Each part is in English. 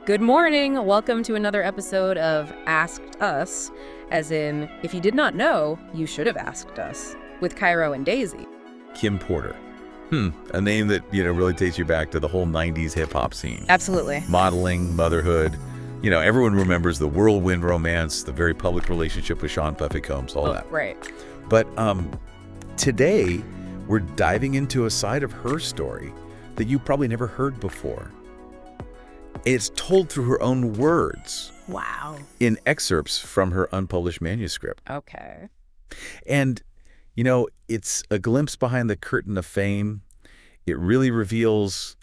Good morning. Welcome to another episode of Asked Us, as in, if you did not know, you should have asked us, with Cairo and Daisy. Kim Porter. A name that, really takes you back to the whole 90s hip-hop scene. Absolutely. Modeling, motherhood. Everyone remembers the whirlwind romance, the very public relationship with Sean Puffy Combs, all that. Right. But today, we're diving into a side of her story that you probably never heard before. It's told through her own words. Wow. In excerpts from her unpublished manuscript. Okay. And, it's a glimpse behind the curtain of fame. It really reveals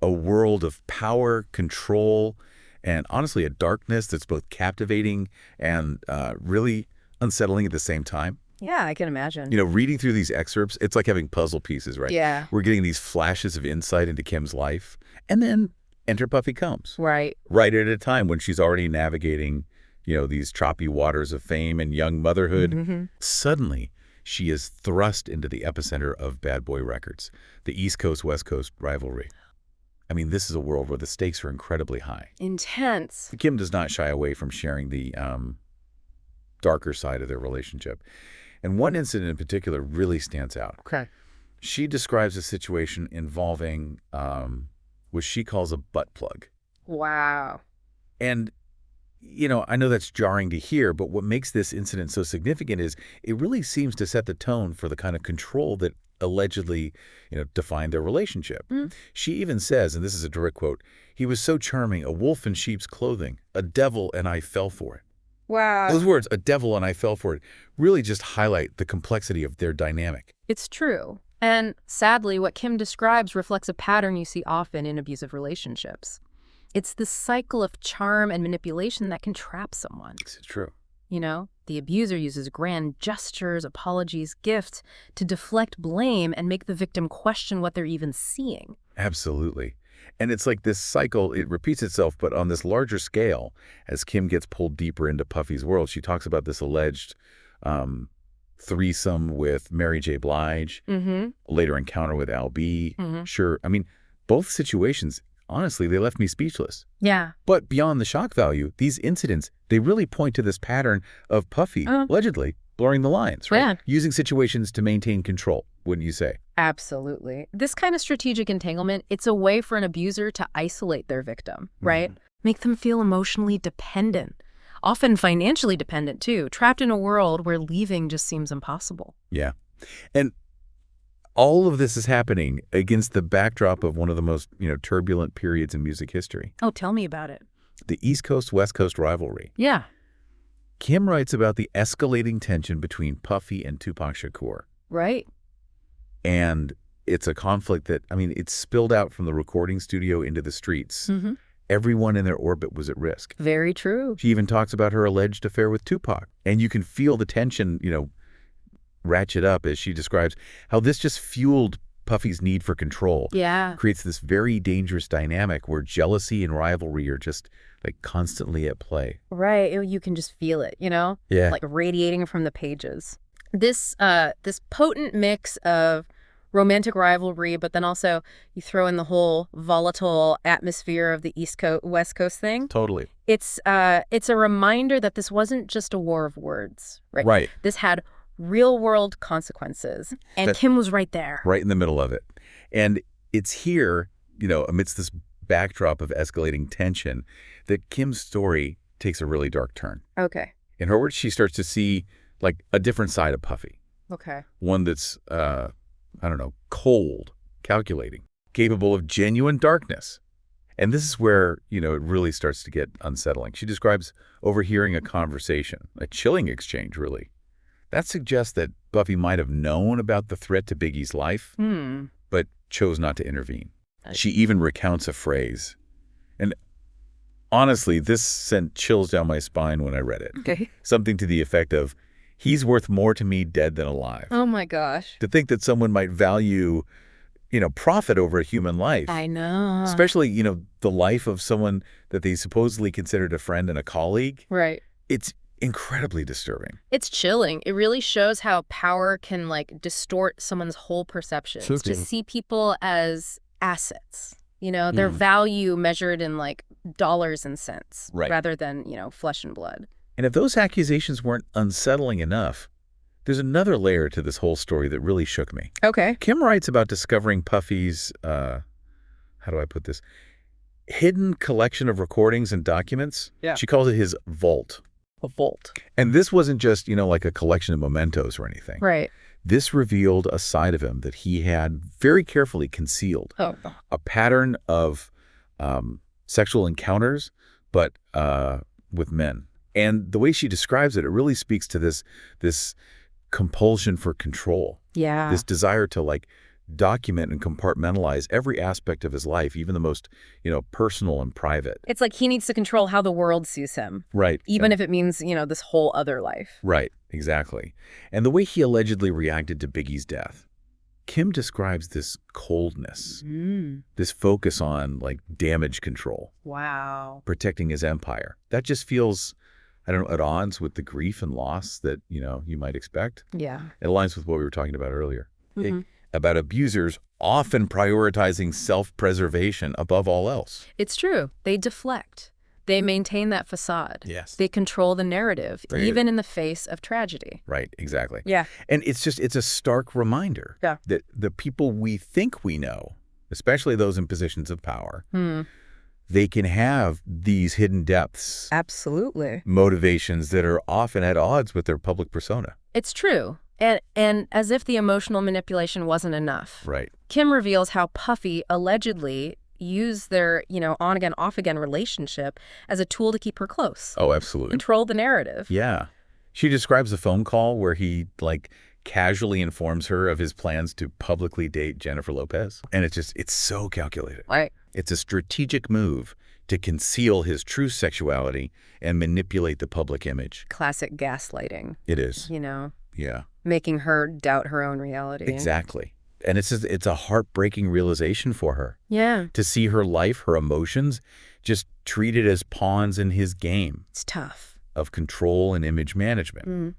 a world of power, control, and honestly, a darkness that's both captivating and really unsettling at the same time. Yeah, I can imagine. Reading through these excerpts, it's like having puzzle pieces, right? Yeah. We're getting these flashes of insight into Kim's life. And then enter Puffy Combs. Right. Right at a time when she's already navigating, these choppy waters of fame and young motherhood. Mm-hmm. Suddenly, she is thrust into the epicenter of Bad Boy Records, the East Coast-West Coast rivalry. I mean, this is a world where the stakes are incredibly high. Intense. Kim does not shy away from sharing the darker side of their relationship. And one incident in particular really stands out. Okay. She describes a situation involving what she calls a butt plug. Wow. And, I know that's jarring to hear, but what makes this incident so significant is it really seems to set the tone for the kind of control that allegedly, defined their relationship. She even says, and this is a direct quote, "He was so charming, a wolf in sheep's clothing, a devil, and I fell for it." Wow. Those words, "a devil and I fell for it," really just highlight the complexity of their dynamic. It's true. And sadly, what Kim describes reflects a pattern you see often in abusive relationships. It's this cycle of charm and manipulation that can trap someone. It's true. The abuser uses grand gestures, apologies, gifts to deflect blame and make the victim question what they're even seeing. Absolutely. And it's like this cycle, it repeats itself, but on this larger scale, as Kim gets pulled deeper into Puffy's world. She talks about this alleged threesome with Mary J. Blige, a later encounter with Al B. Sure. I mean, both situations, honestly, they left me speechless. Yeah. But beyond the shock value, these incidents, they really point to this pattern of Puffy, allegedly, blurring the lines, right? Yeah. Using situations to maintain control, wouldn't you say? Absolutely. This kind of strategic entanglement, it's a way for an abuser to isolate their victim, right? Make them feel emotionally dependent, often financially dependent too, trapped in a world where leaving just seems impossible. Yeah. And all of this is happening against the backdrop of one of the most, turbulent periods in music history. Oh, tell me about it. The East Coast-West Coast rivalry. Yeah. Kim writes about the escalating tension between Puffy and Tupac Shakur. Right. And it's a conflict that, it's spilled out from the recording studio into the streets. Everyone in their orbit was at risk. Very true. She even talks about her alleged affair with Tupac. And you can feel the tension, ratchet up as she describes how this just fueled Puffy's need for control. Yeah. Creates this very dangerous dynamic where jealousy and rivalry are just constantly at play. Right. You can just feel it, Yeah. like radiating from the pages. This potent mix of romantic rivalry, but then also you throw in the whole volatile atmosphere of the East Coast, West Coast thing. Totally. It's a reminder that this wasn't just a war of words, right? Right. This had real world consequences. And Kim was right there. Right in the middle of it. And it's here, amidst this backdrop of escalating tension, that Kim's story takes a really dark turn. Okay. In her words, she starts to see a different side of Puffy. Okay. One that's, cold, calculating, capable of genuine darkness. And this is where, it really starts to get unsettling. She describes overhearing a conversation, a chilling exchange, really. That suggests that Puffy might have known about the threat to Biggie's life, but chose not to intervene. She even recounts a phrase. And honestly, this sent chills down my spine when I read it. Okay. Something to the effect of, "He's worth more to me dead than alive." Oh my gosh. To think that someone might value, profit over a human life. I know. Especially, the life of someone that they supposedly considered a friend and a colleague. Right. It's incredibly disturbing. It's chilling. It really shows how power can distort someone's whole perceptions. To see people as assets, their value measured in dollars and cents Right. rather than, flesh and blood. And if those accusations weren't unsettling enough, there's another layer to this whole story that really shook me. Okay. Kim writes about discovering Puffy's, how do I put this, hidden collection of recordings and documents. Yeah. She calls it his vault. A vault. And this wasn't just, like a collection of mementos or anything. Right. This revealed a side of him that he had very carefully concealed. Oh. A pattern of sexual encounters, but with men. And the way she describes it, it really speaks to this compulsion for control. Yeah. This desire to document and compartmentalize every aspect of his life, even the most, personal and private. It's like he needs to control how the world sees him. Right. Even if it means, this whole other life. Right, exactly. And the way he allegedly reacted to Biggie's death, Kim describes this coldness, this focus on damage control. Wow. Protecting his empire. That just feels, I don't know, at odds with the grief and loss that, you might expect. Yeah. It aligns with what we were talking about earlier. About abusers often prioritizing self-preservation above all else. It's true. They deflect. They maintain that facade. Yes. They control the narrative, Right. even in the face of tragedy. Right, exactly. Yeah. And it's a stark reminder that the people we think we know, especially those in positions of power, they can have these hidden depths, Absolutely. motivations that are often at odds with their public persona. It's true. And as if the emotional manipulation wasn't enough. Right. Kim reveals how Puffy allegedly used their, on-again, off-again relationship as a tool to keep her close. Oh, absolutely. Control the narrative. Yeah. She describes a phone call where he, casually informs her of his plans to publicly date Jennifer Lopez. And it's so calculated. Right. It's a strategic move to conceal his true sexuality and manipulate the public image. Classic gaslighting. It is. Yeah. Yeah. Making her doubt her own reality. Exactly. And it's a heartbreaking realization for her. Yeah. To see her life, her emotions, just treated as pawns in his game It's tough. of control and image management.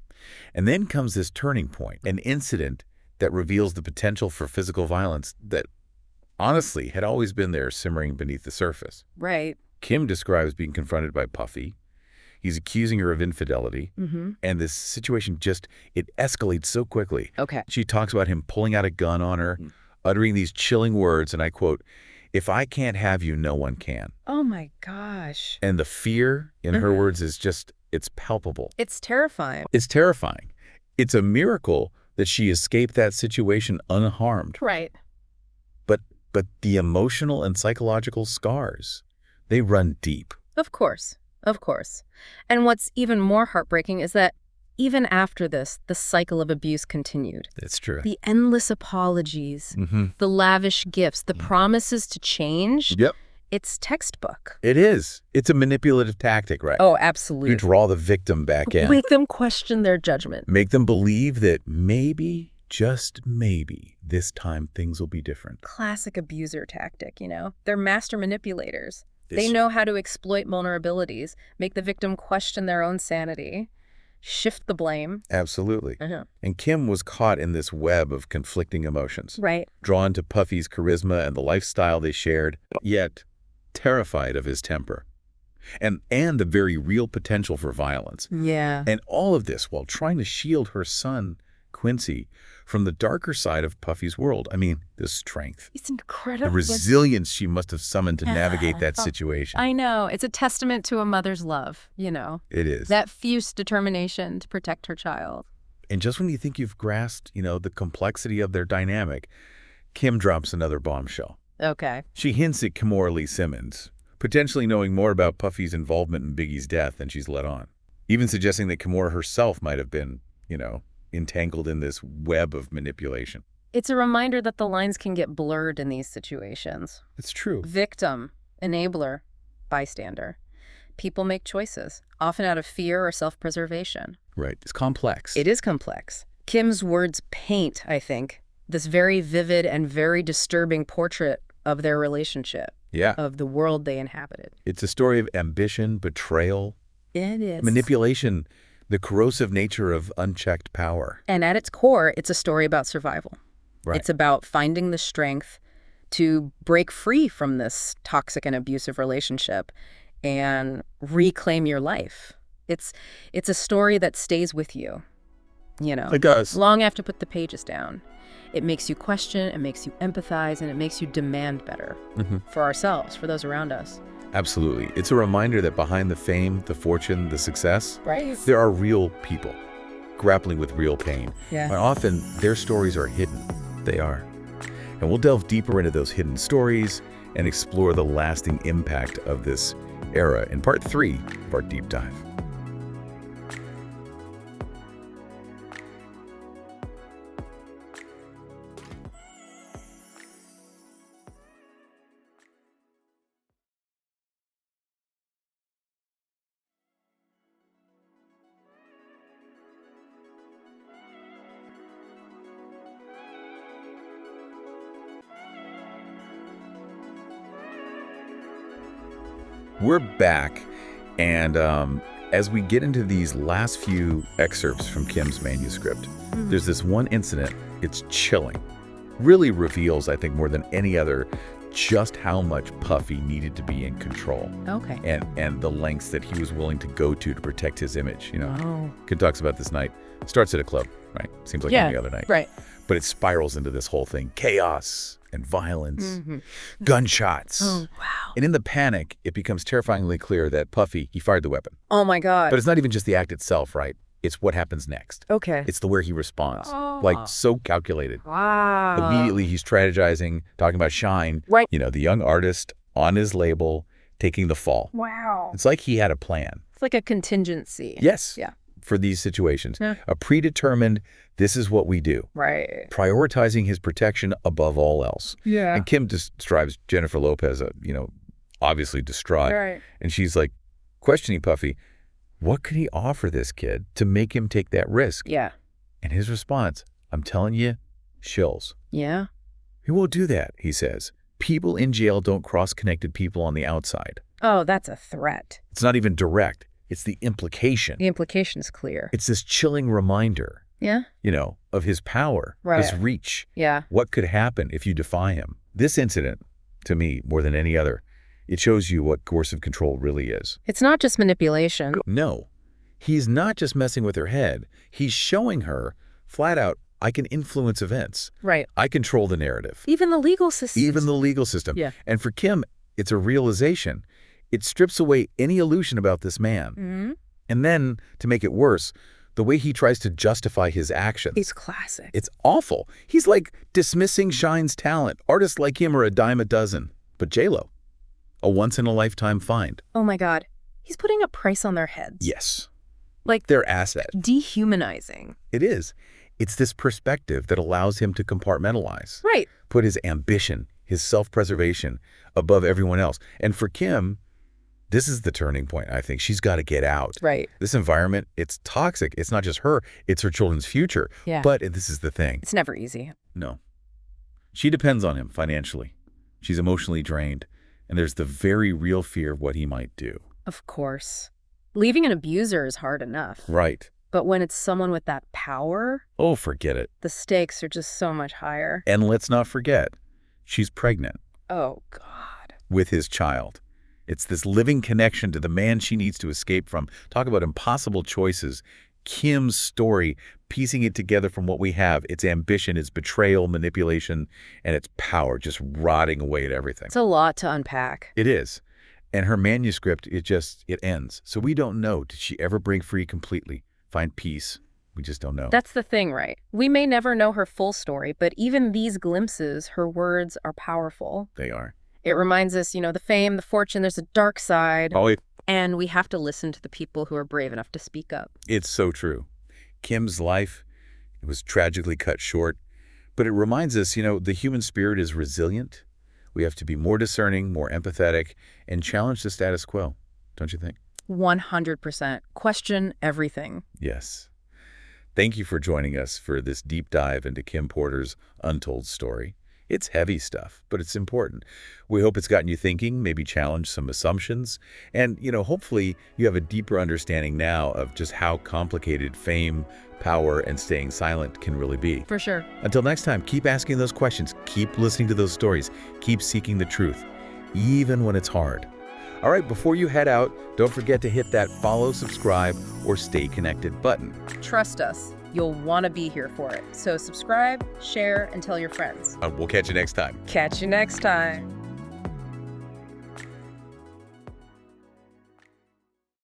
And then comes this turning point, an incident that reveals the potential for physical violence that honestly had always been there simmering beneath the surface. Right. Kim describes being confronted by Puffy. He's accusing her of infidelity. And this situation it escalates so quickly. Okay. She talks about him pulling out a gun on her, uttering these chilling words, and I quote, "If I can't have you, no one can." Oh my gosh. And the fear in her words is it's palpable. It's terrifying. It's terrifying. It's a miracle that she escaped that situation unharmed. Right. But the emotional and psychological scars, they run deep. Of course. Of course. And what's even more heartbreaking is that even after this, the cycle of abuse continued. It's true. The endless apologies, the lavish gifts, the promises to change. Yep. It's textbook. It is. It's a manipulative tactic, right? Oh, absolutely. You draw the victim back in. Make them question their judgment. Make them believe that maybe, just maybe, this time things will be different. Classic abuser tactic, They're master manipulators. They It's- know how to exploit vulnerabilities, make the victim question their own sanity, shift the blame. Absolutely. And Kim was caught in this web of conflicting emotions, Right. drawn to Puffy's charisma and the lifestyle they shared, yet terrified of his temper and the very real potential for violence. Yeah. And all of this while trying to shield her son, Quincy, from the darker side of Puffy's world. I mean, the strength, It's incredible. the resilience she must have summoned to navigate that situation. I know. It's a testament to a mother's love, It is. That fierce determination to protect her child. And just when you think you've grasped, the complexity of their dynamic, Kim drops another bombshell. Okay. She hints at Kimora Lee Simmons, potentially knowing more about Puffy's involvement in Biggie's death than she's let on. Even suggesting that Kimora herself might have been, entangled in this web of manipulation. It's a reminder that the lines can get blurred in these situations. It's true. Victim, enabler, bystander. People make choices, often out of fear or self-preservation. Right. It's complex. It is complex. Kim's words paint, I think, this very vivid and very disturbing portrait of their relationship, Yeah. of the world they inhabited. It's a story of ambition, betrayal, It is. manipulation, the corrosive nature of unchecked power. And at its core, it's a story about survival. Right. It's about finding the strength to break free from this toxic and abusive relationship and reclaim your life. It's a story that stays with you, It does. long after put the pages down. It makes you question, it makes you empathize, and it makes you demand better for ourselves, for those around us. Absolutely. It's a reminder that behind the fame, the fortune, the success, Right. there are real people grappling with real pain. Yeah. And often their stories are hidden. They are. And we'll delve deeper into those hidden stories and explore the lasting impact of this era in part 3 of our deep dive. We're back, and as we get into these last few excerpts from Kim's manuscript, there's this one incident. It's chilling. Really reveals, I think, more than any other, just how much Puffy needed to be in control. Okay. And the lengths that he was willing to go to protect his image. Oh. Kid talks about this night. Starts at a club, right? Seems like any other night. Right. But it spirals into this whole thing. Chaos and violence, gunshots. Oh, wow. And in the panic, it becomes terrifyingly clear that Puffy, he fired the weapon. Oh, my God. But it's not even just the act itself, right? It's what happens next. Okay. It's the way he responds. Oh. Like, so calculated. Wow. Immediately, he's strategizing, talking about Shine. Right. The young artist on his label, taking the fall. Wow. It's like he had a plan. It's like a contingency. Yes. Yeah. For these situations. Yeah. A predetermined, this is what we do. Right. Prioritizing his protection above all else. Yeah. And Kim describes Jennifer Lopez, obviously distraught. Right. And she's like questioning Puffy, what could he offer this kid to make him take that risk? Yeah. And his response, I'm telling you, shills. Yeah. He won't do that, he says. People in jail don't cross connected people on the outside. Oh, that's a threat. It's not even direct. It's the implication. The implication is clear. It's this chilling reminder, Yeah. of his power, Right. his reach. Yeah. What could happen if you defy him? This incident, to me, more than any other, it shows you what coercive control really is. It's not just manipulation. No, he's not just messing with her head. He's showing her, flat out, I can influence events. Right. I control the narrative. Even the legal system. Even the legal system. Yeah. And for Kim, it's a realization. It strips away any illusion about this man. Mm-hmm. And then, to make it worse, the way he tries to justify his actions. He's classic. It's awful. He's like dismissing Shine's talent. Artists like him are a dime a dozen. But J-Lo, a once-in-a-lifetime find. Oh, my God. He's putting a price on their heads. Yes. Like Their asset. dehumanizing. It is. It's this perspective that allows him to compartmentalize. Right. Put his ambition, his self-preservation above everyone else. And for Kim, this is the turning point, I think. She's got to get out. Right. This environment, it's toxic. It's not just her, it's her children's future. Yeah. But this is the thing. It's never easy. No. She depends on him financially. She's emotionally drained. And there's the very real fear of what he might do. Of course. Leaving an abuser is hard enough. Right. But when it's someone with that power, Oh, forget it. the stakes are just so much higher. And let's not forget, she's pregnant Oh, God. with his child. It's this living connection to the man she needs to escape from. Talk about impossible choices. Kim's story, piecing it together from what we have, its ambition, its betrayal, manipulation, and its power just rotting away at everything. It's a lot to unpack. It is. And her manuscript, it ends. So we don't know, did she ever break free completely, find peace? We just don't know. That's the thing, right? We may never know her full story, but even these glimpses, her words are powerful. They are. It reminds us, the fame, the fortune, there's a dark side. Oh, And we have to listen to the people who are brave enough to speak up. it's so true. Kim's life, it was tragically cut short. But it reminds us, the human spirit is resilient. We have to be more discerning, more empathetic, and challenge the status quo, don't you think? 100%. Question everything. Yes. Thank you for joining us for this deep dive into Kim Porter's untold story. It's heavy stuff, but it's important. We hope it's gotten you thinking, maybe challenged some assumptions, and, hopefully you have a deeper understanding now of just how complicated fame, power, and staying silent can really be. For sure. Until next time, keep asking those questions, keep listening to those stories, keep seeking the truth, even when it's hard. All right, before you head out, don't forget to hit that follow, subscribe, or stay connected button. Trust us, you'll want to be here for it. So subscribe, share, and tell your friends. We'll catch you next time. Catch you next time.